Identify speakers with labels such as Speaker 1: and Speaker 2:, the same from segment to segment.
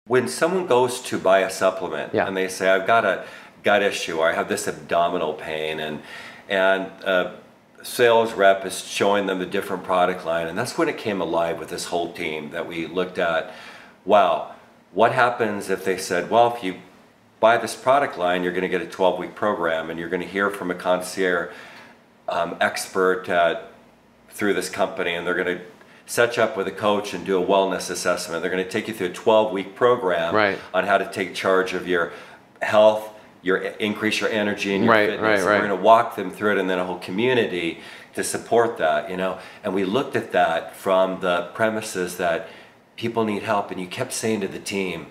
Speaker 1: When someone goes to buy a supplement
Speaker 2: Yeah.
Speaker 1: and they say, I've got a gut issue, or I have this abdominal pain, and sales rep is showing them the different product line, and that's when it came alive with this whole team that we looked at. Wow, what happens if they said, well, if you buy this product line, you're going to get a 12-week program, and you're going to hear from a concierge expert through this company, and they're going to set you up with a coach and do a wellness assessment. They're going to take you through a 12-week program
Speaker 2: Right.
Speaker 1: on how to take charge of your health, increase your energy and your fitness. And we're going to walk them through it, and then a whole community to support that, you know. And we looked at that from the premises that people need help, and you kept saying to the team,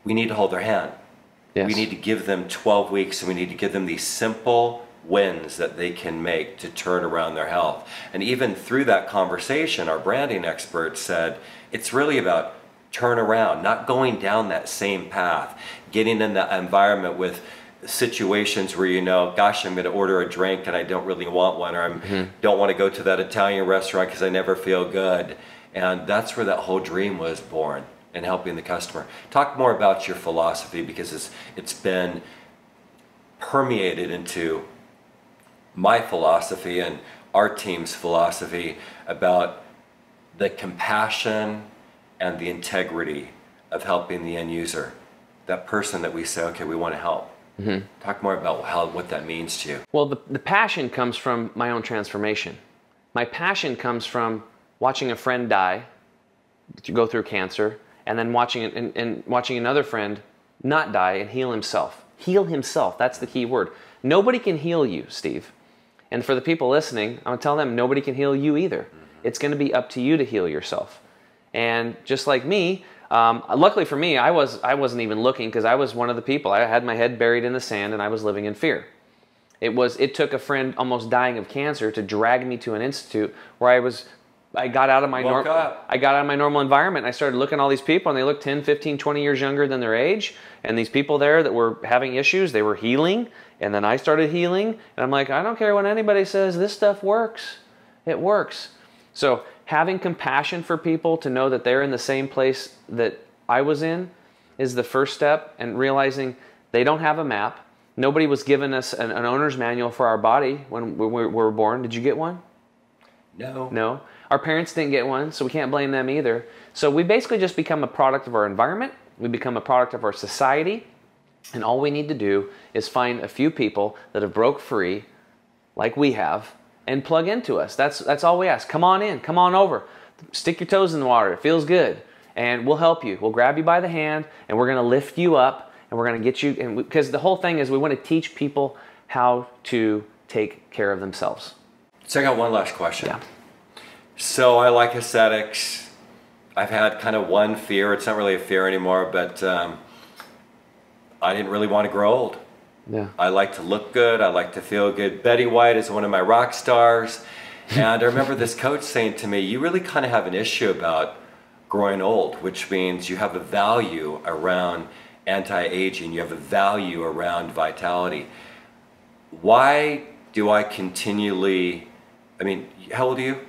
Speaker 1: we need to hold their hand.
Speaker 2: Yes.
Speaker 1: We need to give them 12 weeks, and we need to give them these simple wins that they can make to turn around their health. And even through that conversation, our branding expert said, it's really about turn around, not going down that same path, getting in the environment with situations where, you know, gosh, I'm going to order a drink and I don't really want one, or I don't want to go to that Italian restaurant because I never feel good. And that's where that whole dream was born, in helping the customer. Talk more about your philosophy, because it's been permeated into my philosophy and our team's philosophy about the compassion and the integrity of helping the end user, that person that we say, okay, we want to help. Talk more about what that means to you.
Speaker 2: Well, the passion comes from my own transformation. My passion comes from watching a friend die, to go through cancer, and then watching another friend not die and heal himself. Heal himself, that's the key word. Nobody can heal you, Steve. And for the people listening, I'm gonna tell them nobody can heal you either. It's gonna be up to you to heal yourself. And just like me, luckily for me, I wasn't even looking, because I was one of the people. I had my head buried in the sand and I was living in fear. It took a friend almost dying of cancer to drag me to an institute where I got out of my normal environment, and I started looking at all these people, and they looked 10, 15, 20 years younger than their age. And these people there that were having issues, they were healing. And then I started healing, and I'm like, I don't care what anybody says, this stuff works. It works. So having compassion for people, to know that they're in the same place that I was in, is the first step, and realizing they don't have a map. Nobody was given us an owner's manual for our body when we were born. Did you get one?
Speaker 1: No.
Speaker 2: No. Our parents didn't get one, so we can't blame them either. So we basically just become a product of our environment. We become a product of our society. And all we need to do is find a few people that have broke free, like we have, and plug into us. That's all we ask. Come on in. Come on over. Stick your toes in the water. It feels good. And we'll help you. We'll grab you by the hand, and we're going to lift you up, and we're going to get you, because the whole thing is we want to teach people how to take care of themselves.
Speaker 1: So I got one last question.
Speaker 2: Yeah.
Speaker 1: So I like aesthetics. I've had kind of one fear. It's not really a fear anymore, but I didn't really want to grow old.
Speaker 2: Yeah.
Speaker 1: I like to look good. I like to feel good. Betty White is one of my rock stars. And I remember this coach saying to me, you really kind of have an issue about growing old, which means you have a value around anti-aging. You have a value around vitality. Why do I continually, how old are you?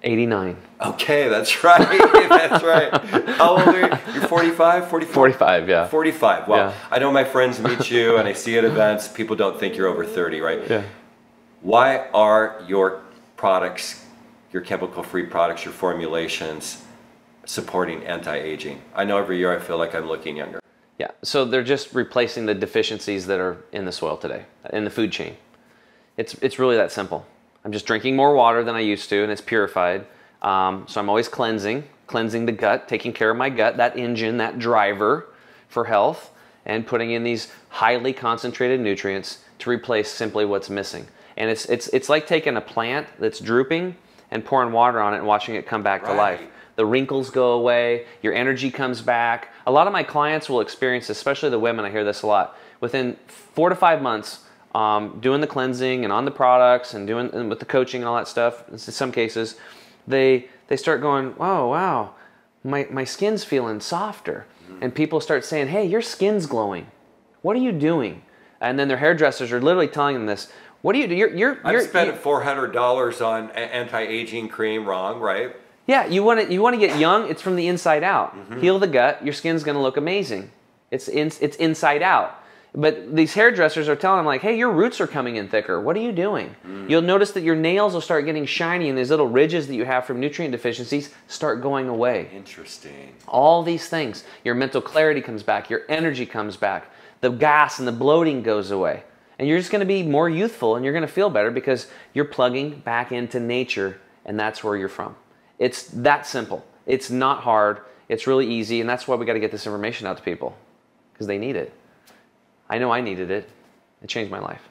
Speaker 2: 89.
Speaker 1: Okay, that's right. That's right. How old are you? You're 45, 44?
Speaker 2: 45, yeah.
Speaker 1: 45. Well,
Speaker 2: Yeah.
Speaker 1: I know my friends meet you and I see at events, people don't think you're over 30, right?
Speaker 2: Yeah.
Speaker 1: Why are your products, your chemical-free products, your formulations, supporting anti-aging? I know every year I feel like I'm looking younger.
Speaker 2: Yeah, so they're just replacing the deficiencies that are in the soil today, in the food chain. It's really that simple. I'm just drinking more water than I used to, and it's purified. So I'm always cleansing the gut, taking care of my gut, that engine, that driver for health, and putting in these highly concentrated nutrients to replace simply what's missing. And it's like taking a plant that's drooping and pouring water on it and watching it come back to life. The wrinkles go away, your energy comes back. A lot of my clients will experience, especially the women, I hear this a lot, within 4 to 5 months, doing the cleansing and on the products and doing with the coaching and all that stuff, in some cases, they start going, oh, wow, my skin's feeling softer. And people start saying, hey, your skin's glowing. What are you doing? And then their hairdressers are literally telling them this. What do you do?
Speaker 1: I've spent $400 on anti-aging cream, wrong, right?
Speaker 2: Yeah, you want to get young. It's from the inside out. Heal the gut. Your skin's going to look amazing. It's inside out. But these hairdressers are telling them like, hey, your roots are coming in thicker. What are you doing? You'll notice that your nails will start getting shiny and these little ridges that you have from nutrient deficiencies start going away.
Speaker 1: Interesting.
Speaker 2: All these things. Your mental clarity comes back. Your energy comes back. The gas and the bloating goes away. And you're just going to be more youthful and you're going to feel better because you're plugging back into nature and that's where you're from. It's that simple. It's not hard. It's really easy. And that's why we got to get this information out to people because they need it. I know I needed it. It changed my life.